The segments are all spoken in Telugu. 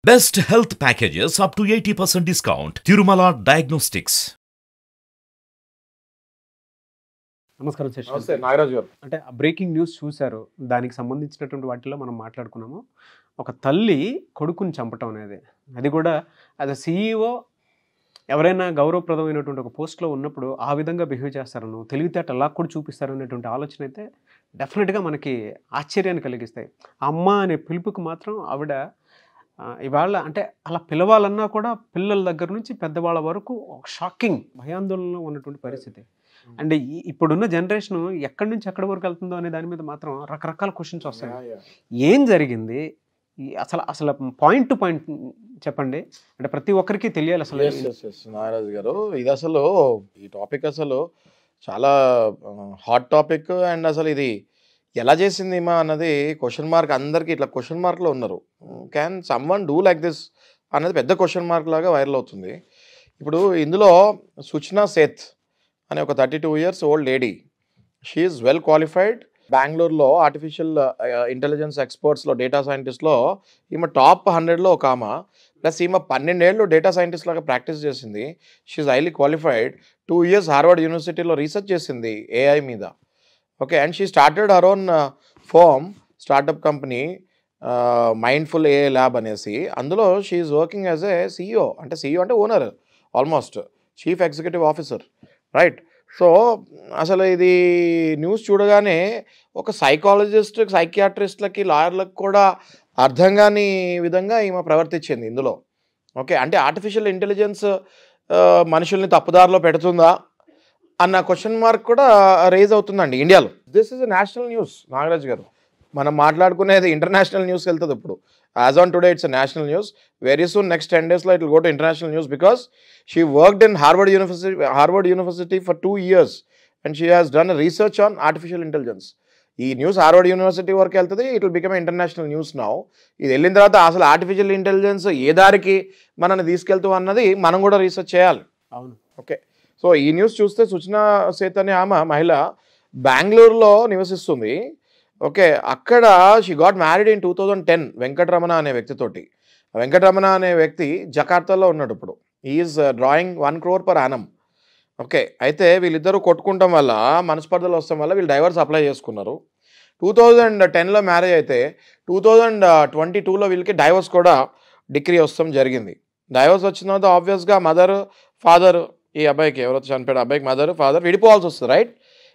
Best health packages up to 80% discount. Tirumala Diagnostics. నమస్కారం శశి. నమస్తే నాగరాజు గారు. అంటే బ్రేకింగ్ న్యూస్ చూశారు, దానికి సంబంధించినటువంటి వాటిలో మనం మాట్లాడుకున్నాము. ఒక తల్లి కొడుకుని చంపటం అనేది, అది కూడా యాజ్ అ సీఈఓ ఎవరైనా గౌరవప్రదమైనటువంటి ఒక పోస్ట్లో ఉన్నప్పుడు ఆ విధంగా బిహేవ్ చేస్తారను, తెలివితేట అలా కూడా చూపిస్తారు అనేటువంటి ఆలోచన అయితే డెఫినెట్గా మనకి ఆశ్చర్యాన్ని కలిగిస్తాయి. అమ్మ అనే పిలుపుకి మాత్రం ఆవిడ ఇవాళ అంటే అలా పిలవాలన్నా కూడా పిల్లల దగ్గర నుంచి పెద్దవాళ్ళ వరకు ఒక షాకింగ్ భయాందోళనలో ఉన్నటువంటి పరిస్థితి. అండ్ ఇప్పుడున్న జనరేషన్ ఎక్కడి నుంచి ఎక్కడి వరకు వెళ్తుందో అనే దాని మీద మాత్రం రకరకాల క్వశ్చన్స్ వస్తాయి. ఏం జరిగింది అసలు, అసలు పాయింట్ టు పాయింట్ చెప్పండి, అంటే ప్రతి ఒక్కరికి తెలియాలి అసలు. నాగరాజు గారు, ఇది అసలు ఈ టాపిక్ అసలు చాలా హాట్ టాపిక్. అండ్ అసలు ఇది ఎలా చేసింది మా అన్నది క్వశ్చన్ మార్క్, అందరికీ ఇట్లా క్వశ్చన్ మార్క్లో ఉన్నారు. Can someone do like this అన్నది పెద్ద క్వశ్చన్ మార్క్ లాగా వైరల్ అవుతుంది. ఇప్పుడు ఇందులో సుచనా సేత్ అనే ఒక 32 years old lady, she is well qualified. బెంగళూరులో ఆర్టిఫిషియల్ ఇంటెలిజెన్స్ ఎక్స్పర్ట్స్లో, డేటా సైంటిస్ట్లో ఈమె టాప్ 100లో ఒక ఆమె. ప్లస్ ఈమె 12 ఏళ్ళు డేటా సైంటిస్ట్ లాగా ప్రాక్టీస్ చేసింది. She is highly qualified. 2 years Harvard యూనివర్సిటీలో రీసెర్చ్ చేసింది ఏఐ మీద. Okay, and she started her own firm, startup company mindful AI lab అనేసి. అందులో she is working as a CEO, అంటే సీఈఓ అంటే owner, almost chief executive officer, right? So అసలు ఇది న్యూస్ చూడగానే ఒక సైకాలజిస్ట్, సైకియాట్రిస్ట్లకి, లాయర్లకు కూడా అర్థం కాని విధంగా ఈమె ప్రవర్తించింది ఇందులో. ఓకే, అంటే ఆర్టిఫిషియల్ ఇంటెలిజెన్స్ మనుషుల్ని తప్పుదారిలో పెడుతుందా అన్న క్వశ్చన్ మార్క్ కూడా రేజ్ అవుతుందండి ఇండియాలో. This is a national news Nagaraj గారు. మనం మాట్లాడుకునేది ఇంటర్నేషనల్ న్యూస్కి వెళ్తుంది ఇప్పుడు. As on today it's a national news. Very soon next 10 days it will go to international news because she worked in Harvard university for 2 years and she has done research on artificial intelligence. ఈ న్యూస్ హార్వర్డ్ యూనివర్సిటీ వరకు వెళ్తుంది. It will become international news now. ఇది వెళ్ళిన తర్వాత అసలు ఆర్టిఫిషియల్ ఇంటెలిజెన్స్ ఏ దారికి మనల్ని తీసుకెళ్తాం అన్నది మనం కూడా రీసెర్చ్ చేయాలి. అవును, ఓకే. సో ఈ న్యూస్ చూస్తే సుచనా సేత్ అనే ఆమె మహిళ బెంగళూరులో నివసిస్తుంది. ఓకే, అక్కడ she got married in 2010 Venkataramana అనే వ్యక్తితోటి. వెంకటరమణ అనే వ్యక్తి జకార్తాలో ఉన్నాడు ఇప్పుడు. Is drawing 1 crore per annum. Okay, అయితే వీళ్ళిద్దరూ కొట్టుకుంటాం వల్ల, మనస్పర్ధలు వస్తాం వల్ల వీళ్ళు డైవర్స్ అప్లై చేసుకున్నారు. 2010లో మ్యారేజ్ అయితే 2022లో వీళ్ళకి డైవర్స్ కూడా డిగ్రీ వస్తాం జరిగింది. డైవర్స్ వచ్చిన తర్వాత ఆబ్వియస్గా మదర్, ఫాదర్, ఈ అబ్బాయికి ఎవరైతే చనిపోయాడు అబ్బాయికి మదర్, ఫాదర్ విడిపోవాల్సి వస్తుంది, రైట్?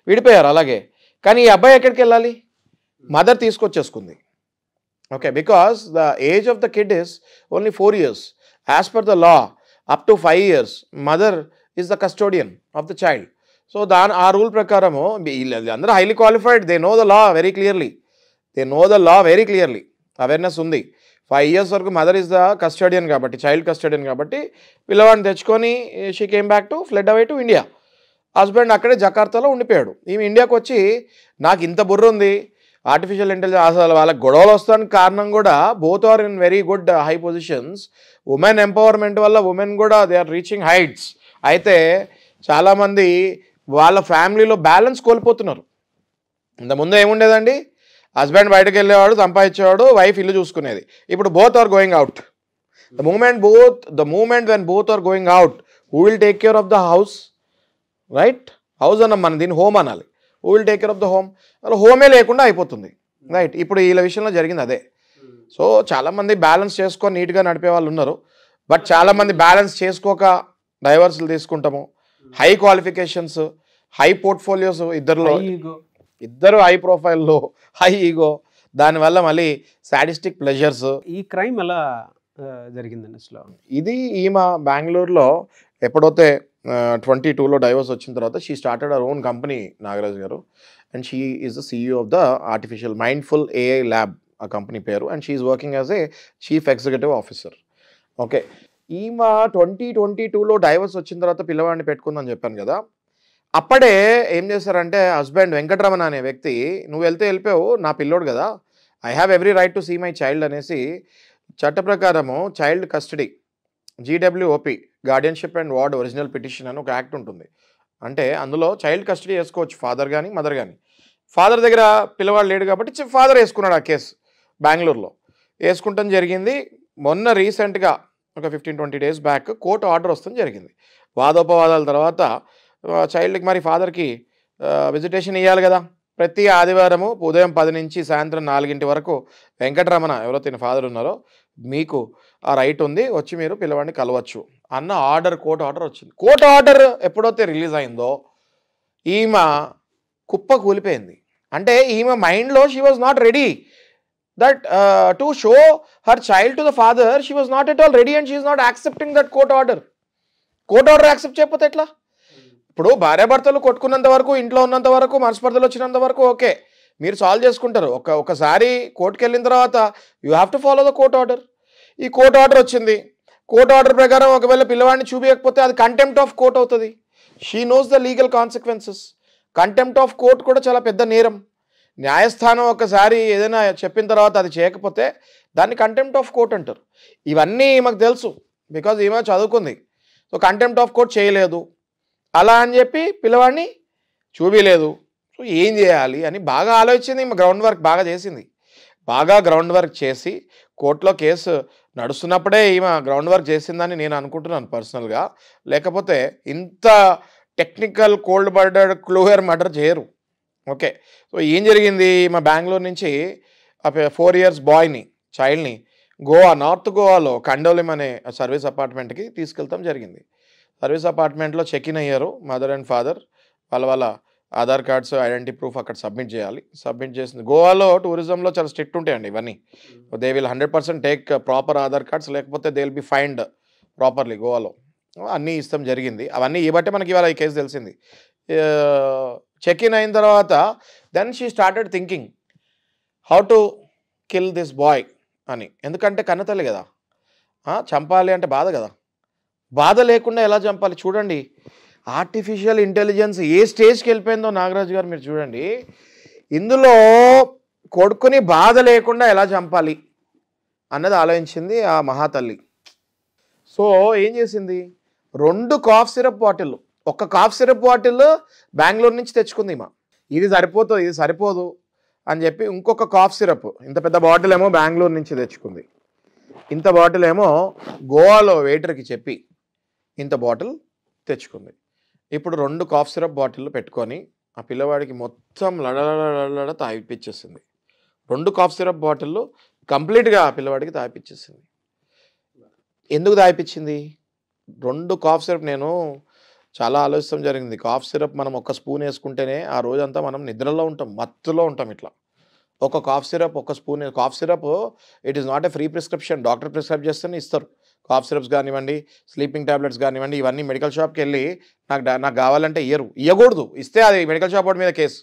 విడిపోయారు. అలాగే కానీ ఈ అబ్బాయి ఎక్కడికి వెళ్ళాలి? మదర్ తీసుకొచ్చేసుకుంది. Okay, because the age of the kid is only 4 years. As per the law up to 5 years mother is the custodian of the child. So ఆ రూల్ ప్రకారము అందరూ highly qualified, they know the law very clearly, awareness ఉంది. 5 years వరకు మదర్ ఈజ్ ద కస్టోడియన్ కాబట్టి, చైల్డ్ కస్టోడియన్ కాబట్టి పిల్లవాడిని తెచ్చుకొని she came back to fled away to India. Husband అక్కడే జకార్తాలో ఉండిపోయాడు. ఈమె ఇండియాకి వచ్చి నాకు ఇంత బుర్ర ఉంది, ఆర్టిఫిషియల్ ఇంటెలిజెన్స్, అసలు వాళ్ళకి గొడవలు వస్తానికి కారణం కూడా both are in very good high positions. Women empowerment వల్ల ఉమెన్ కూడా దే ఆర్ రీచింగ్ హైట్స్. అయితే చాలామంది వాళ్ళ ఫ్యామిలీలో బ్యాలెన్స్ కోల్పోతున్నారు. ఇంతకుముందు ఏముండేదండి? హస్బెండ్ బయటకు వెళ్ళేవాడు, సంపాదించేవాడు, వైఫ్ ఇల్లు చూసుకునేది. ఇప్పుడు both are going out. The moment when both are going out, who will take care of the house, right? House అన్న మన దీన్ని హోమ్ అనాలి. Who will take care of the home? అలా హోమే లేకుండా అయిపోతుంది, రైట్? ఇప్పుడు వీళ్ళ విషయంలో జరిగింది అదే. సో చాలామంది బ్యాలెన్స్ చేసుకొని నీట్గా నడిపే వాళ్ళు ఉన్నారు. బట్ చాలామంది బ్యాలెన్స్ చేసుకోక డైవర్స్లు తీసుకుంటాము. హై క్వాలిఫికేషన్స్, హై పోర్ట్ఫోలియోస్, ఇద్దరు హై ప్రొఫైల్లో, హై ఈగో, దానివల్ల మళ్ళీ సాడిస్టిక్ ప్లెజర్స్. ఈ క్రైమ్ ఎలా జరిగిందండి అసలు? ఇది ఈమె బెంగళూరులో ఎప్పుడైతే 22లో డైవర్స్ వచ్చిన తర్వాత she started our own company Nagaraj గారు. And she is the CEO of the artificial mindful AI lab, ఆ కంపెనీ పేరు. And she is working as a chief executive officer. Okay, ఈమె 2022లో డైవర్స్ వచ్చిన తర్వాత పిల్లవాడిని పెట్టుకుందని చెప్పాను కదా. అప్పుడే ఏం చేశారంటే హస్బెండ్ వెంకటరమణ అనే వ్యక్తి, నువ్వు వెళ్తే వెళ్ళిపోయావు, నా పిల్లోడు కదా, I have every right to see my child అనేసి చట్ట ప్రకారము child custody, GWOP, guardianship and ward original petition అని ఒక యాక్ట్ ఉంటుంది. అంటే అందులో చైల్డ్ కస్టడీ వేసుకోవచ్చు, ఫాదర్ కానీ మదర్ కానీ. ఫాదర్ దగ్గర పిల్లవాడు లేడు కాబట్టి ఫాదర్ వేసుకున్నాడు ఆ కేసు బెంగళూరులో. వేసుకుంటాం జరిగింది. మొన్న రీసెంట్గా ఒక 15-20 days బ్యాక్ కోర్టు ఆర్డర్ వస్తుంది జరిగింది. వాదోపవాదాల తర్వాత చైల్డ్కి మరి ఫాదర్కి విజిటేషన్ ఇవ్వాలి కదా. ప్రతి ఆదివారము ఉదయం 10 నుంచి సాయంత్రం 4 వరకు వెంకటరమణ ఎవరైతే ఫాదర్ ఉన్నారో మీకు ఆ రైట్ ఉంది, వచ్చి మీరు పిల్లవాడిని కలవచ్చు అన్న ఆర్డర్, కోర్టు ఆర్డర్ వచ్చింది. కోర్టు ఆర్డర్ ఎప్పుడైతే రిలీజ్ అయిందో ఈమె కుప్ప కూలిపోయింది. అంటే ఈమె మైండ్లో she was not ready that to show her child to the father. She was not at all ready and she is not accepting that court order. Court order accept చేయకపోతే ఎట్లా? ఇప్పుడు భార్యాభర్తలు కొట్టుకున్నంత వరకు, ఇంట్లో ఉన్నంత వరకు, మనస్పర్ధలు వచ్చినంత వరకు ఓకే, మీరు సాల్వ్ చేసుకుంటారు. ఒకసారి కోర్టుకి వెళ్ళిన తర్వాత you have to follow the court order. ఈ కోర్ట్ ఆర్డర్ వచ్చింది. కోర్ట్ ఆర్డర్ ప్రకారం ఒకవేళ పిల్లవాడిని చూపించకపోతే అది కంటెంప్ట్ ఆఫ్ కోర్ట్ అవుతుంది. She knows the legal consequences. Contempt of court కూడా చాలా పెద్ద నేరం. న్యాయస్థానం ఒకసారి ఏదైనా చెప్పిన తర్వాత అది చేయకపోతే దాన్ని కంటెంప్ట్ ఆఫ్ కోర్ట్ అంటారు. ఇవన్నీ మాకు తెలుసు, బికాజ్ ఈమె చదువుకుంది. సో కంటెంప్ట్ ఆఫ్ కోర్ట్ చేయలేదు అలా అని చెప్పి పిల్లవాడిని చూపించలేదు. సో ఏం చేయాలి అని బాగా ఆలోచించింది. ఈమె గ్రౌండ్ వర్క్ బాగా చేసింది. బాగా గ్రౌండ్ వర్క్ చేసి కోర్టులో కేసు నడుస్తున్నప్పుడే ఈమె గ్రౌండ్ వర్క్ చేసిందని నేను అనుకుంటున్నాను పర్సనల్గా. లేకపోతే ఇంత technical cold blooded cruel murder చేయరు. ఓకే, సో ఏం జరిగింది, మా బెంగళూరు నుంచి 4 years బాయ్ని, చైల్డ్ని గోవా, నార్త్ గోవాలో కండోలిం అనే సర్వీస్ అపార్ట్మెంట్కి తీసుకెళ్తాం జరిగింది. సర్వీస్ అపార్ట్మెంట్లో చెక్ ఇన్ అయ్యారు మదర్ అండ్ ఫాదర్. వాళ్ళ ఆధార్ కార్డ్స్, ఐడెంటిటీ ప్రూఫ్ అక్కడ సబ్మిట్ చేయాలి. సబ్మిట్ చేసింది. గోవాలో టూరిజంలో చాలా స్ట్రిక్ట్ ఉంటాయండి ఇవన్నీ. They will 100% take proper Aadhaar cards, లేకపోతే they will be fined properly. గోవాలో అన్నీ ఇస్తాం జరిగింది. అవన్నీ ఇవ్వబట్టే మనకి ఇవాళ ఈ కేసు తెలిసింది. చెక్ ఇన్ అయిన తర్వాత then she started thinking how to kill this boy అని. ఎందుకంటే కన్నతల్లి కదా, చంపాలి అంటే బాధ కదా. బాధ లేకుండా ఎలా చంపాలి చూడండి. ఆర్టిఫిషియల్ ఇంటెలిజెన్స్ ఏ స్టేజ్కి వెళ్ళిపోయిందో నాగరాజు గారు మీరు చూడండి. ఇందులో కొడుకుని బాధ లేకుండా ఎలా చంపాలి అన్నది ఆలోచించింది ఆ మహాతల్లి. సో ఏం చేసింది, 2 కాఫ్ సిరప్ బాటిల్, ఒక కాఫ్ సిరప్ బాటిల్ బెంగళూరు నుంచి తెచ్చుకుంది మా. ఇది సరిపోతుంది, ఇది సరిపోదు అని చెప్పి ఇంకొక కాఫ్ సిరప్, ఇంత పెద్ద బాటిల్ ఏమో బెంగళూరు నుంచి తెచ్చుకుంది. ఇంత బాటిల్ ఏమో గోవాలో వెయిటర్కి చెప్పి ఇంత బాటిల్ తెచ్చుకుంది. ఇప్పుడు 2 కాఫ్ సిరప్ బాటిల్ పెట్టుకొని ఆ పిల్లవాడికి మొత్తం లడలడ తాగిపించేసింది. 2 కాఫ్ సిరప్ బాటిల్ కంప్లీట్గా ఆ పిల్లవాడికి తాగిపించేసింది. ఎందుకు తాగిపించింది? 2 కాఫ్ సిరప్, నేను చాలా ఆలోచించడం జరిగింది. కాఫ్ సిరప్ మనం 1 స్పూన్ వేసుకుంటేనే ఆ రోజంతా మనం నిద్రలో ఉంటాం, మత్తులో ఉంటాం. ఇట్లా ఒక cough syrup 1 spoon. Cough syrup it is not a free prescription, doctor prescribe చేస్తేనే ఇస్తారు. కాఫ్ సిరప్స్ కానివ్వండి, స్లీపింగ్ ట్యాబ్లెట్స్ కానివ్వండి, ఇవన్నీ మెడికల్ షాప్కి వెళ్ళి నాకు కావాలంటే ఇవ్వకూడదు. ఇస్తే అది మెడికల్ షాప్ వాడి మీద కేసు.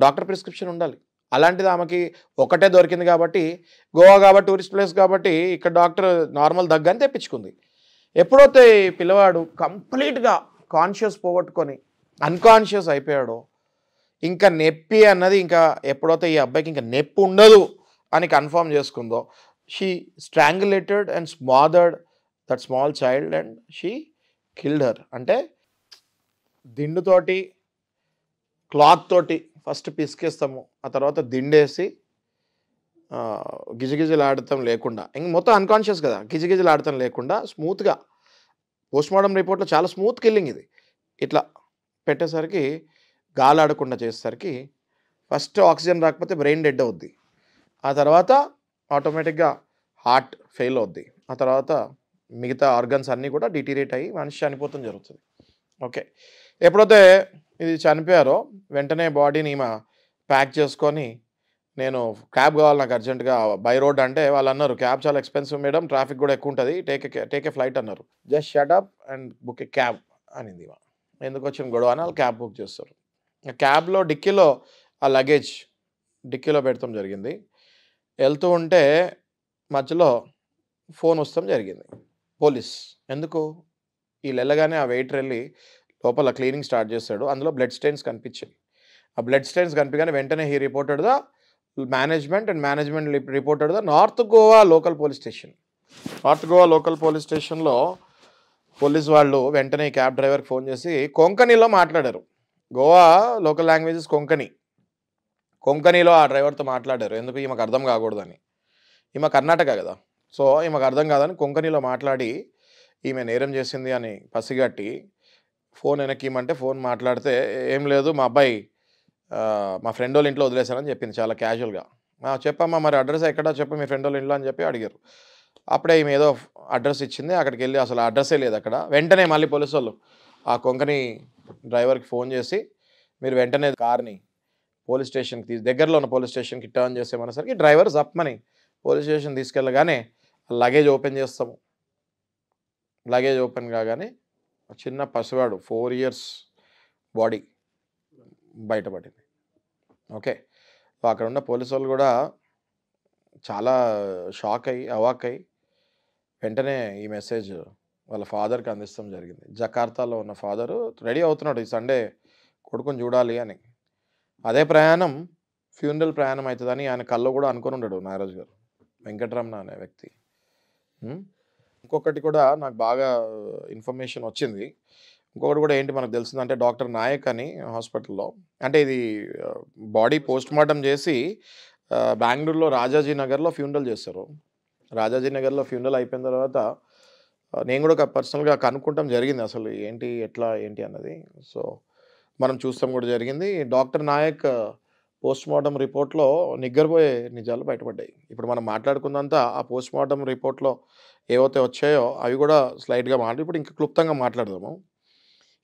డాక్టర్ ప్రిస్క్రిప్షన్ ఉండాలి. అలాంటిది ఆమెకి ఒకటే దొరికింది కాబట్టి, గోవా కాబట్టి, టూరిస్ట్ ప్లేస్ కాబట్టి ఇక్కడ డాక్టర్ నార్మల్ దగ్గని తెప్పించుకుంది. ఎప్పుడైతే పిల్లవాడు కంప్లీట్గా కాన్షియస్ పోగొట్టుకొని అన్కాన్షియస్ అయిపోయాడో, ఇంకా నొప్పి అన్నది ఇంకా ఎప్పుడైతే ఈ అబ్బాయికి ఇంకా నొప్పి ఉండదు అని కన్ఫర్మ్ చేసుకుందో, she strangulated and smothered that small child and she killed her. అంటే దిండుతోటి, క్లాత్ తోటి ఫస్ట్ పిసికేస్తాము, ఆ తర్వాత దిండేసి గిజగిజలు ఆడటం లేకుండా, ఇంక మొత్తం అన్కాన్షియస్ కదా, గిజగిజలు ఆడటం లేకుండా స్మూత్గా, పోస్ట్మార్టం రిపోర్ట్లో చాలా స్మూత్ కిల్లింగ్ ఇది. ఇట్లా పెట్టేసరికి గాలి ఆడకుండా చేసేసరికి ఫస్ట్ ఆక్సిజన్ రాకపోతే బ్రెయిన్ డెడ్ అవుద్ది, ఆ తర్వాత ఆటోమేటిక్గా హార్ట్ ఫెయిల్ అవుద్ది, ఆ తర్వాత మిగతా ఆర్గన్స్ అన్నీ కూడా డిటీరియేట్ అయ్యి మనిషి చనిపోతాం జరుగుతుంది. ఓకే, ఎప్పుడైతే ఇది చనిపోయారో వెంటనే బాడీని ప్యాక్ చేసుకొని, నేను క్యాబ్ కావాలి నాకు అర్జెంటుగా బై రోడ్ అంటే వాళ్ళు అన్నారు, క్యాబ్ చాలా ఎక్స్పెన్సివ్ మేడం, ట్రాఫిక్ కూడా ఎక్కువ ఉంటుంది, టేక్ ఏ ఫ్లైట్ అన్నారు. Just shut up and book A cab అనింది. ఎందుకు వచ్చిన గొడవ అని వాళ్ళు క్యాబ్ బుక్ చేస్తారు. క్యాబ్లో డిక్కీలో ఆ లగేజ్ డిక్కీలో పెడతాం జరిగింది. వెళ్తూ ఉంటే మధ్యలో ఫోన్ వస్తాం జరిగింది, పోలీస్. ఎందుకు? వీళ్ళు వెళ్ళగానే ఆ వెయిటర్ వెళ్ళి లోపల క్లీనింగ్ స్టార్ట్ చేస్తాడు. అందులో బ్లడ్ స్టెయిన్స్ కనిపించాయి. ఆ బ్లడ్ స్టెయిన్స్ కనిపించగానే వెంటనే he reported the management and management reported the north Goa local police station. North Goa local police స్టేషన్లో పోలీస్ వాళ్ళు వెంటనే క్యాబ్ డ్రైవర్కి ఫోన్ చేసి కొంకణిలో మాట్లాడారు. గోవా లోకల్ లాంగ్వేజెస్ కొంకణిలో ఆ డ్రైవర్తో మాట్లాడారు. ఎందుకు? ఈమెకు అర్థం కాకూడదని. ఈమె కర్ణాటక కదా, సో ఈమెకు అర్థం కాదని కొంకణిలో మాట్లాడి ఈమె నేరం చేసింది అని పసిగట్టి ఫోన్ వెనక్కి ఇమ్మంటే ఫోన్ మాట్లాడితే ఏం లేదు మా అబ్బాయి మా ఫ్రెండ్ వాళ్ళ ఇంట్లో వదిలేశానని చెప్పింది చాలా క్యాజువల్గా. చెప్పమ్మా మరి అడ్రస్ ఎక్కడా చెప్పు మీ ఫ్రెండ్ వాళ్ళ ఇంట్లో అని చెప్పి అడిగారు. అప్పుడే ఈమె ఏదో అడ్రస్ ఇచ్చింది. అక్కడికి వెళ్ళి అసలు అడ్రస్సే లేదు అక్కడ. వెంటనే మళ్ళీ పోలీసు వాళ్ళు ఆ కొంకణి డ్రైవర్కి ఫోన్ చేసి మీరు వెంటనే కార్ని పోలీస్ స్టేషన్కి దగ్గరలో ఉన్న పోలీస్ స్టేషన్కి టర్న్ చేసేమనేసరికి డ్రైవర్ జప్మని పోలీస్ స్టేషన్ తీసుకెళ్ళగానే లగేజ్ ఓపెన్ చేస్తాము. లగేజ్ ఓపెన్ కాగానే చిన్న పసివాడు 4 years బాడీ బయటపడింది. ఓకే, అక్కడ ఉన్న పోలీసు వాళ్ళు కూడా చాలా షాక్ అయ్యి అవాక్ అయ్యి వెంటనే ఈ మెసేజ్ వాళ్ళ ఫాదర్కి అందిస్తాం జరిగింది. జకార్తాలో ఉన్న ఫాదరు రెడీ అవుతున్నాడు ఈ సండే కొడుకుని చూడాలి అని. అదే ప్రయాణం ఫ్యూనరల్ ప్రయాణం అవుతుందని ఆయన కల్లో కూడా అనుకుని ఉన్నాడు నాగరాజు గారు, వెంకటరమణ అనే వ్యక్తి. ఇంకొకటి కూడా నాకు బాగా ఇన్ఫర్మేషన్ వచ్చింది. ఇంకొకటి కూడా ఏంటి మనకు తెలిసిందంటే డాక్టర్ నాయక్ అని హాస్పిటల్లో, అంటే ఇది బాడీ పోస్ట్ మార్టం చేసి బెంగళూరులో రాజాజీ నగర్లో ఫ్యూనరల్ చేస్తారు. రాజాజీ నగర్లో ఫ్యూనరల్ అయిపోయిన తర్వాత నేను కూడా పర్సనల్గా కనుక్కుంటాం జరిగింది అసలు ఏంటి ఎట్లా ఏంటి అన్నది. సో మనం చూస్తాం కూడా జరిగింది. డాక్టర్ నాయక్ పోస్ట్ మార్టం రిపోర్ట్లో నిగ్గరపోయే నిజాలు బయటపడ్డాయి. ఇప్పుడు మనం మాట్లాడుకున్నంత ఆ పోస్ట్ మార్టం రిపోర్ట్లో ఏవైతే వచ్చాయో అవి కూడా స్లైడ్గా ఇప్పుడు ఇంకా క్లుప్తంగా మాట్లాడదాము.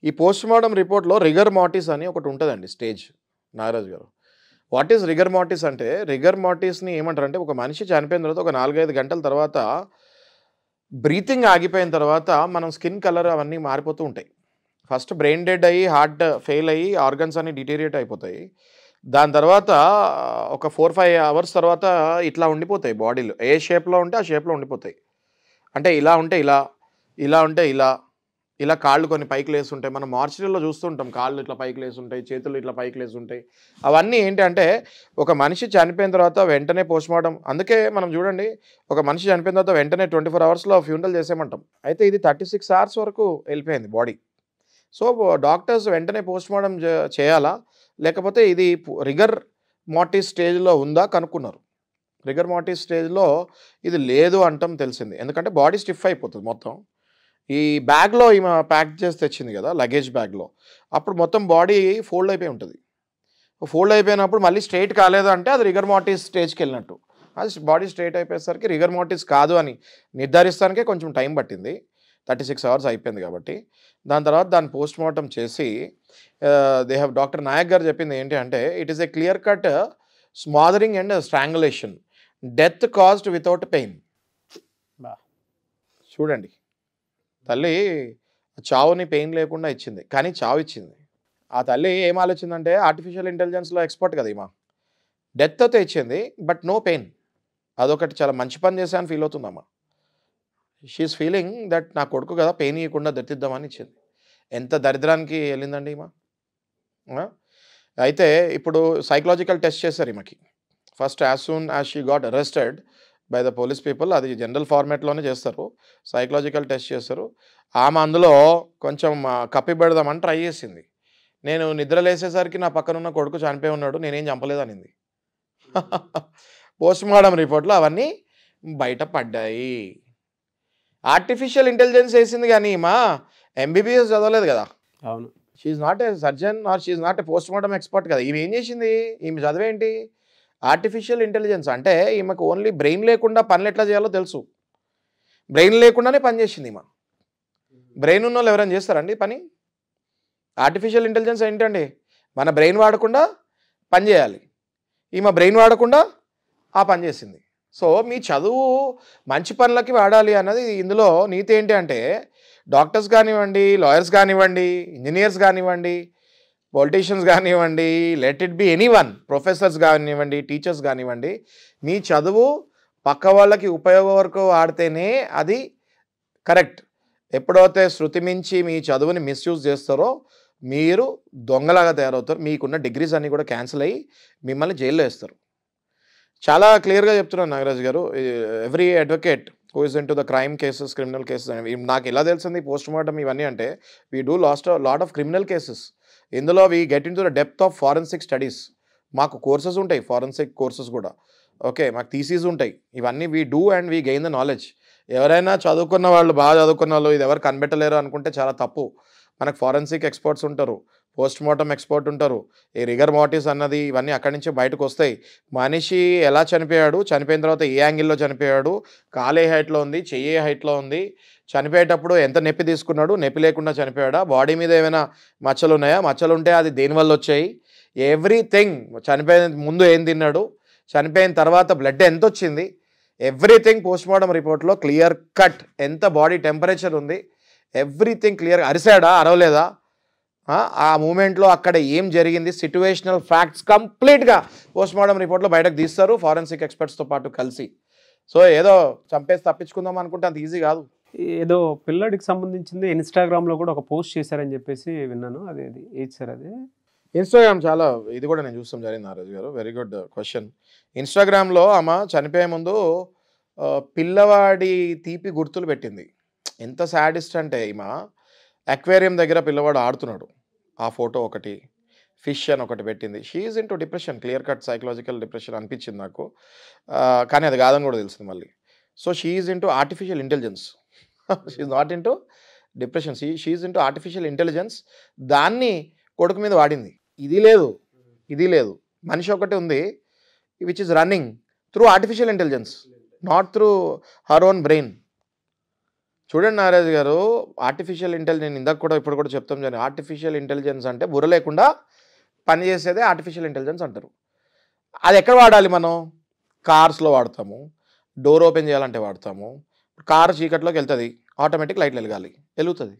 ఈ పోస్ట్ మార్టం రిపోర్ట్లో రిగర్ మార్టిస్ అని ఒకటి ఉంటుందండి స్టేజ్. నాగరాజు గారు, వాట్ ఈస్ రిగర్ మార్టిస్ అంటే, రిగర్ మార్టిస్ని ఏమంటారంటే ఒక మనిషి చనిపోయిన తర్వాత ఒక 4-5 గంటల తర్వాత బ్రీతింగ్ ఆగిపోయిన తర్వాత మనం స్కిన్ కలర్ అవన్నీ మారిపోతూ ఉంటాయి. ఫస్ట్ బ్రెయిన్ డెడ్ అయ్యి హార్ట్ ఫెయిల్ అయ్యి ఆర్గన్స్ అన్ని డిటీరియేట్ అయిపోతాయి. దాని తర్వాత ఒక 4-5 hours తర్వాత ఇట్లా ఉండిపోతాయి బాడీలో. ఏ షేప్లో ఉంటే ఆ షేప్లో ఉండిపోతాయి. అంటే ఇలా ఉంటే ఇలా, ఇలా ఉంటే ఇలా, ఇలా కాళ్ళు కొన్ని పైకి లేసి ఉంటాయి. మనం మార్చిరీలో చూస్తుంటాం కాళ్ళు ఇట్లా పైకి లేసి ఉంటాయి, చేతులు ఇట్లా పైకి లేసి ఉంటాయి. అవన్నీ ఏంటి అంటే ఒక మనిషి చనిపోయిన తర్వాత వెంటనే పోస్ట్ మార్టం, అందుకే మనం చూడండి ఒక మనిషి చనిపోయిన తర్వాత వెంటనే 24 hours ఫ్యూనరల్ చేసేమంటాం. అయితే ఇది 36 hours వరకు వెళ్ళిపోయింది బాడీ. సో డాక్టర్స్ వెంటనే పోస్ట్ మార్టం చేయాలా లేకపోతే ఇది రిగర్ మార్టిస్ స్టేజ్లో ఉందా కనుక్కున్నారు. రిగర్ మార్టిస్ స్టేజ్లో ఇది లేదు అంటాం తెలిసింది. ఎందుకంటే బాడీ స్టిఫ్ అయిపోతుంది మొత్తం. ఈ బ్యాగ్లో ఈమె ప్యాక్ చేసి తెచ్చింది కదా లగేజ్ బ్యాగ్లో, అప్పుడు మొత్తం బాడీ ఫోల్డ్ అయిపోయి ఉంటుంది. ఫోల్డ్ అయిపోయినప్పుడు మళ్ళీ స్ట్రైట్ కాలేదు అంటే అది రిగర్ మార్టిస్ స్టేజ్కి వెళ్ళినట్టు. అది బాడీ స్ట్రైట్ అయిపోయేసరికి రిగర్ మార్టిస్ కాదు అని నిర్ధారిస్తానికే కొంచెం టైం పట్టింది. 36 hours అయిపోయింది కాబట్టి. దాని తర్వాత దాన్ని పోస్ట్ మార్టం చేసి డాక్టర్ నాయక్ గారు చెప్పింది ఏంటి అంటే it is a clear cut smothering and strangulation, death caused without pain. చూడండి, తల్లి చావుని పెయిన్ లేకుండా ఇచ్చింది కానీ చావు ఇచ్చింది. ఆ తల్లి ఏం ఆలోచిందంటే ఆర్టిఫిషియల్ ఇంటెలిజెన్స్లో ఎక్స్పర్ట్ కదా ఈమా, డెత్ అయితే ఇచ్చింది బట్ నో పెయిన్. అదొకటి చాలా మంచి పని చేశాను ఫీల్ అవుతుందమ్మా. షీఈస్ ఫీలింగ్ దట్ నా కొడుకు కదా పెయిన్ ఇవ్వకుండా దత్తిద్దామని ఇచ్చింది. ఎంత దరిద్రానికి వెళ్ళిందండి ఈమా. అయితే ఇప్పుడు సైకలాజికల్ టెస్ట్ చేశారు ఈమెకి. First as soon as she got arrested by the police people, అది జనరల్ ఫార్మాట్లోనే చేస్తారు, సైకలాజికల్ టెస్ట్ చేస్తారు. ఆమె అందులో కొంచెం కప్పి పెడదామని ట్రై చేసింది. నేను నిద్ర లేసేసరికి నా పక్కన ఉన్న కొడుకు చనిపోయి ఉన్నాడు, నేనేం చంపలేదనింది. పోస్ట్ మార్టం రిపోర్ట్లో అవన్నీ బయటపడ్డాయి. ఆర్టిఫిషియల్ ఇంటెలిజెన్స్ వేసింది కానీ మా ఎంబీబీఎస్ చదవలేదు కదా. అవును, she's not a surgeon or she's not a post mortem expert కదా. ఈమె ఏం చేసింది, ఈమె చదివేంటి ఆర్టిఫిషియల్ ఇంటెలిజెన్స్. అంటే ఈమెకు ఓన్లీ బ్రెయిన్ లేకుండా పనులు ఎట్లా చేయాలో తెలుసు, బ్రెయిన్ లేకుండానే పని చేసింది ఈమె. బ్రెయిన్ ఉన్న వాళ్ళు ఎవరైనా చేస్తారండి పని? ఆర్టిఫిషియల్ ఇంటెలిజెన్స్ ఏంటండి, మన బ్రెయిన్ వాడకుండా పని చేయాలి. ఈమె బ్రెయిన్ వాడకుండా ఆ పని చేసింది. సో మీ చదువు మంచి పనులకి వాడాలి అన్నది ఇందులో నీతి. ఏంటి అంటే డాక్టర్స్ కానివ్వండి, లాయర్స్ కానివ్వండి, ఇంజనీర్స్ కానివ్వండి, పొలిటీషియన్స్ కానివ్వండి, let it be anyone, professors కానివ్వండి, టీచర్స్ కానివ్వండి, మీ చదువు పక్క వాళ్ళకి ఉపయోగం వరకు వాడితేనే అది కరెక్ట్. ఎప్పుడైతే శృతి మించి మీ చదువుని మిస్యూజ్ చేస్తారో మీరు దొంగలాగా తయారవుతారు. మీకున్న డిగ్రీస్ అన్నీ కూడా క్యాన్సిల్ అయ్యి మిమ్మల్ని జైల్లో వేస్తారు. చాలా క్లియర్గా చెప్తున్నాను నాగరాజు గారు. Every advocate who is into the crime cases, criminal cases అనేవి నాకు ఎలా తెలిసింది పోస్ట్ మార్టం ఇవన్నీ అంటే we do lot of criminal cases. ఇందులో we get into the depth of forensic studies. మాకు కోర్సెస్ ఉంటాయి, ఫారెన్సిక్ కోర్సెస్ కూడా. ఓకే, మాకు థీసీస్ ఉంటాయి, ఇవన్నీ we do and we gain the knowledge. ఎవరైనా చదువుకున్న వాళ్ళు, బాగా చదువుకున్న వాళ్ళు ఇది ఎవరు కనిపెట్టలేరు అనుకుంటే చాలా తప్పు. మనకు ఫారెన్సిక్ ఎక్స్పర్ట్స్ ఉంటారు, పోస్ట్ మార్టం ఎక్స్పర్ట్ ఉంటారు, ఈ రిగర్ మార్టిస్ అన్నది ఇవన్నీ అక్కడి నుంచి బయటకు వస్తాయి. మనిషి ఎలా చనిపోయాడు, చనిపోయిన తర్వాత ఏ యాంగిల్లో చనిపోయాడు, కాలే హైట్లో ఉంది, చెయ్యే హైట్లో ఉంది, చనిపోయేటప్పుడు ఎంత నొప్పి తీసుకున్నాడు, నొప్పి లేకుండా చనిపోయాడా, బాడీ మీద ఏమైనా మచ్చలు ఉన్నాయా, మచ్చలు ఉంటే అది దేనివల్ల వచ్చాయి, ఎవ్రీథింగ్, చనిపోయిన ముందు ఏం తిన్నాడు, చనిపోయిన తర్వాత బ్లడ్ ఎంత వచ్చింది, ఎవ్రీథింగ్ పోస్ట్ మార్టం రిపోర్ట్లో క్లియర్ కట్. ఎంత బాడీ టెంపరేచర్ ఉంది, ఎవ్రీథింగ్ క్లియర్. అరిసాడా, అరవలేదా, ఆ మూమెంట్లో అక్కడ ఏం జరిగింది, సిట్యువేషనల్ ఫ్యాక్ట్స్ కంప్లీట్గా పోస్ట్ మార్టం రిపోర్ట్లో బయటకు తీస్తారు ఫారెన్సిక్ ఎక్స్పర్ట్స్తో పాటు కలిసి. సో ఏదో చంపేసి తప్పించుకుందాం అనుకుంటే అంత ఈజీ కాదు. ఏదో పిల్లడికి సంబంధించింది ఇన్స్టాగ్రామ్లో కూడా ఒక పోస్ట్ చేశారని చెప్పేసి విన్నాను. అది ఏది సార్ అది? ఇన్స్టాగ్రామ్ చాలా, ఇది కూడా నేను చూస్తాం జరిగింది నారాజు గారు, వెరీ గుడ్ క్వశ్చన్. ఇన్స్టాగ్రామ్లో ఆమె చనిపోయే ముందు పిల్లవాడి తీపి గుర్తులు పెట్టింది. ఎంత సాడిస్ట్ అంటే, ఈమె అక్వేరియం దగ్గర పిల్లవాడు ఆడుతున్నాడు, ఆ ఫోటో ఒకటి, ఫిష్ అని ఒకటి పెట్టింది. She's into depression, clear cut psychological depression అనిపించింది నాకు, కానీ అది కాదని కూడా తెలిసింది మళ్ళీ. So she's into artificial intelligence, she's not into depression, she's into artificial intelligence. దాన్ని కొడుకు మీద వాడింది. ఇది లేదు, ఇది లేదు, మనిషి ఒకటి ఉంది which is running through artificial intelligence, not through her own brain. చూడండి నారాజ్ గారు, ఆర్టిఫిషియల్ ఇంటెలిజెన్స్ ఇందాక కూడా ఇప్పుడు కూడా చెప్తాం జరిగింది. ఆర్టిఫిషియల్ ఇంటెలిజెన్స్ అంటే బుర్ర లేకుండా పనిచేసేదే ఆర్టిఫిషియల్ ఇంటెలిజెన్స్ అంటారు. అది ఎక్కడ వాడాలి మనం? కార్స్లో వాడతాము, డోర్ ఓపెన్ చేయాలంటే వాడతాము. కారు చీకట్లోకి వెళ్తుంది, ఆటోమేటిక్ లైట్లు వెలగాలి, వెలుగుతుంది.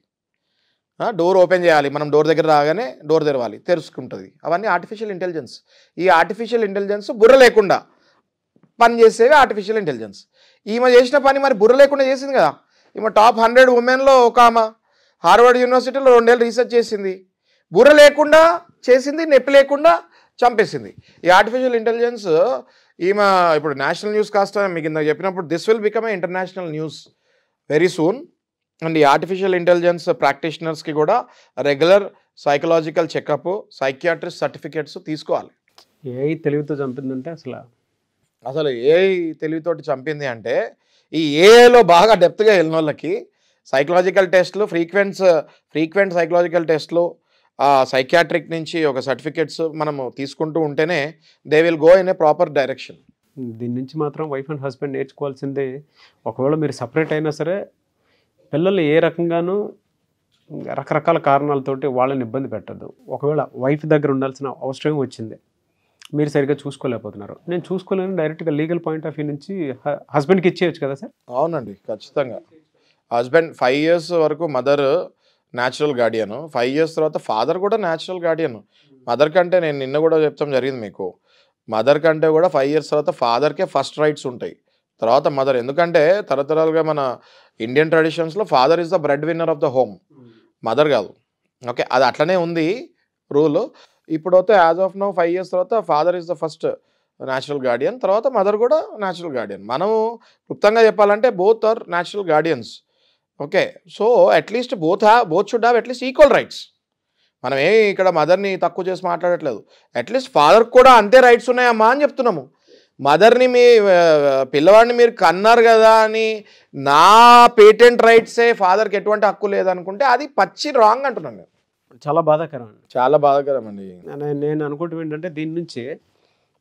డోర్ ఓపెన్ చేయాలి, మనం డోర్ దగ్గర రాగానే డోర్ తెరవాలి, తెరుచుకుంటుంది. అవన్నీ ఆర్టిఫిషియల్ ఇంటెలిజెన్స్. ఈ ఆర్టిఫిషియల్ ఇంటెలిజెన్స్ బుర్ర లేకుండా పని చేసేవి ఆర్టిఫిషియల్ ఇంటెలిజెన్స్. ఈమె చేసిన పని మరి బుర్ర లేకుండా చేసింది కదా. ఈమె టాప్ 100 ఉమెన్లో ఒక ఆమె, హార్వర్డ్ యూనివర్సిటీలో 2 ఏళ్ళు రీసెర్చ్ చేసింది, బుర్ర లేకుండా చేసింది, నొప్పి లేకుండా చంపేసింది. ఈ ఆర్టిఫిషియల్ ఇంటెలిజెన్స్ ఈమె ఇప్పుడు నేషనల్ న్యూస్ కాస్త మీకు ఇందాక చెప్పినప్పుడు this will become a international news very soon. And ఈ ఆర్టిఫిషియల్ ఇంటెలిజెన్స్ ప్రాక్టీషనర్స్కి కూడా regular psychological checkup, psychiatrist certificates తీసుకోవాలి. ఏఐ తెలివితో చంపిందంటే అసలు ఏఐ తెలివితోటి చంపింది అంటే, ఈ ఏఐలో బాగా డెప్త్గా వెళ్ళిన వాళ్ళకి సైకలాజికల్ టెస్ట్లు, ఫ్రీక్వెంట్ సైకలాజికల్ టెస్ట్లు, సైకియాట్రిక్ నుంచి ఒక సర్టిఫికేట్స్ మనము తీసుకుంటూ ఉంటేనే they will go in a proper direction. దీని నుంచి మాత్రం వైఫ్ అండ్ హస్బెండ్ నేర్చుకోవాల్సిందే. ఒకవేళ మీరు సపరేట్ అయినా సరే, పిల్లలు ఏ రకంగానూ రకరకాల కారణాలతోటి వాళ్ళని ఇబ్బంది పెట్టద్దు. ఒకవేళ వైఫ్ దగ్గర ఉండాల్సిన అవసరం వచ్చింది, మీరు సరిగ్గా చూసుకోలేకపోతున్నారు, నేను చూసుకోలేను, డైరెక్ట్గా లీగల్ పాయింట్ ఆఫ్ వ్యూ నుంచి హస్బెండ్కి ఇచ్చేయచ్చు కదా సార్? అవునండి, ఖచ్చితంగా. హస్బెండ్ 5 years వరకు మదర్ న్యాచురల్ గార్డియన్, 5 years తర్వాత ఫాదర్ కూడా న్యాచురల్ గార్డియన్. మదర్ కంటే నేను నిన్న కూడా చెప్తాం జరిగింది మీకు, మదర్ కంటే కూడా 5 years తర్వాత ఫాదర్కే ఫస్ట్ రైట్స్ ఉంటాయి, తర్వాత మదర్. ఎందుకంటే తరతరాలుగా మన ఇండియన్ ట్రెడిషన్స్లో father is the bread winner of the home, mother కాదు. ఓకే, అది అట్లనే ఉంది రూల్. ఇప్పుడైతే యాజ్ ఆఫ్ నౌ 5 years తర్వాత father is the first natural guardian, తర్వాత మదర్ కూడా న్యాచురల్ గార్డియన్. మనము క్లుప్తంగా చెప్పాలంటే both are natural guardians. Okay, so at least both should have at least equal rights. మనం ఇక్కడ మదర్ని తక్కువ చేసి మాట్లాడట్లేదు, అట్లీస్ట్ ఫాదర్కి కూడా అంతే రైట్స్ ఉన్నాయమ్మా అని చెప్తున్నాము. మదర్ని మీ పిల్లవాడిని మీరు కన్నారు కదా అని నా పేటెంట్ రైట్సే ఫాదర్కి ఎటువంటి హక్కు లేదనుకుంటే అది పచ్చి రాంగ్ అంటున్నాను నేను. చాలా బాధాకరం అండి, చాలా బాధాకరం అండి. నేను అనుకుంటాం ఏంటంటే, దీని నుంచి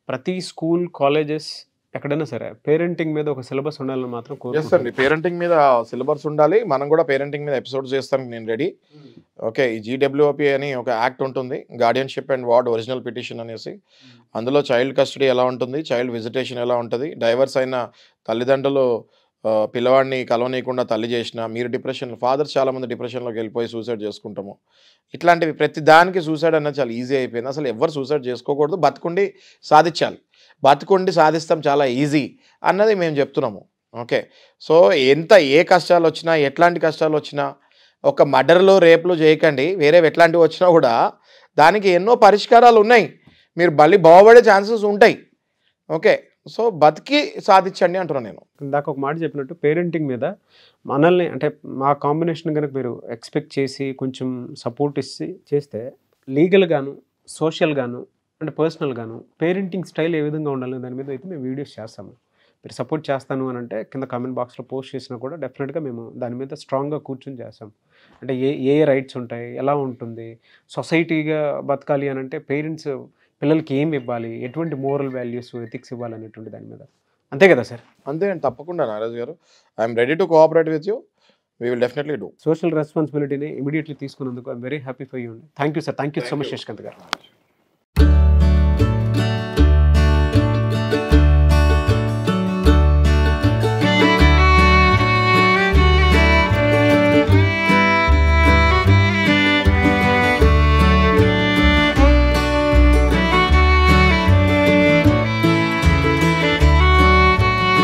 ప్రతి స్కూల్, కాలేజెస్ ఎక్కడైనా సరే పేరెంటింగ్ మీద ఒక సిలబస్ ఉండాలని మాత్రం కోరుకుంటాను. పేరెంటింగ్ మీద సిలబస్ ఉండాలి. మనం కూడా పేరెంటింగ్ మీద ఎపిసోడ్స్ చేస్తాను, నేను రెడీ. ఓకే, ఈ GWOP అని ఒక యాక్ట్ ఉంటుంది, guardianship and ward original petition అనేసి. అందులో చైల్డ్ కస్టడీ ఎలా ఉంటుంది, చైల్డ్ విజిటేషన్ ఎలా ఉంటుంది, డైవర్స్ అయిన తల్లిదండ్రులు పిల్లవాడిని కలవనీయకుండా తల్లి చేసిన, మీరు డిప్రెషన్, ఫాదర్స్ చాలామంది డిప్రెషన్లోకి వెళ్ళిపోయి సూసైడ్ చేసుకుంటాము. ఇట్లాంటివి ప్రతి దానికి సూసైడ్ అన్నది చాలా ఈజీ అయిపోయింది. అసలు ఎవరు సూసైడ్ చేసుకోకూడదు, బతుకుండి సాధించాలి, బతుకుండి సాధిస్తాం చాలా ఈజీ అన్నది మేము చెప్తున్నాము. ఓకే, సో ఏ కష్టాలు వచ్చినా, ఎట్లాంటి కష్టాలు వచ్చినా, ఒక మర్డర్లు, రేపులు చేయకండి. వేరే ఎట్లాంటివి వచ్చినా కూడా దానికి ఎన్నో పరిష్కారాలు ఉన్నాయి, మీరు మళ్ళీ బాగుపడే ఛాన్సెస్ ఉంటాయి. ఓకే, సో బతికి సాధించండి అంటున్నాను నేను. ఇందాక ఒక మాట చెప్పినట్టు పేరెంటింగ్ మీద మనల్ని, అంటే మా కాంబినేషన్ కనుక మీరు ఎక్స్పెక్ట్ చేసి కొంచెం సపోర్ట్ ఇచ్చి చేస్తే లీగల్గాను, సోషల్గాను, అంటే పర్సనల్గాను పేరెంటింగ్ స్టైల్ ఏ విధంగా ఉండాలి దాని మీద అయితే మేము వీడియోస్ చేస్తాము. మీరు సపోర్ట్ చేస్తాను అని అంటే కింద కామెంట్ బాక్స్లో పోస్ట్ చేసినా కూడా డెఫినెట్గా మేము దాని మీద స్ట్రాంగ్గా కూర్చొని చేస్తాం. అంటే ఏ రైట్స్ ఉంటాయి, ఎలా ఉంటుంది, సొసైటీగా బతకాలి అని అంటే పేరెంట్స్ పిల్లలకి ఏమి ఇవ్వాలి, ఎటువంటి మోరల్ వాల్యూస్ ఎథిక్స్ ఇవ్వాలి అనేటువంటి దాని మీద. అంతే కదా సార్? అంతే అండి, తప్పకుండా నాగరాజు గారు. I'm ready to cooperate with you. We will definitely do. Social రెస్పాన్సిబిలిటీని ఇమీడియట్లీ తీసుకున్నందుకు I'm very happy for you అండి. Thank you sir. Thank you so much Shashikant గారు.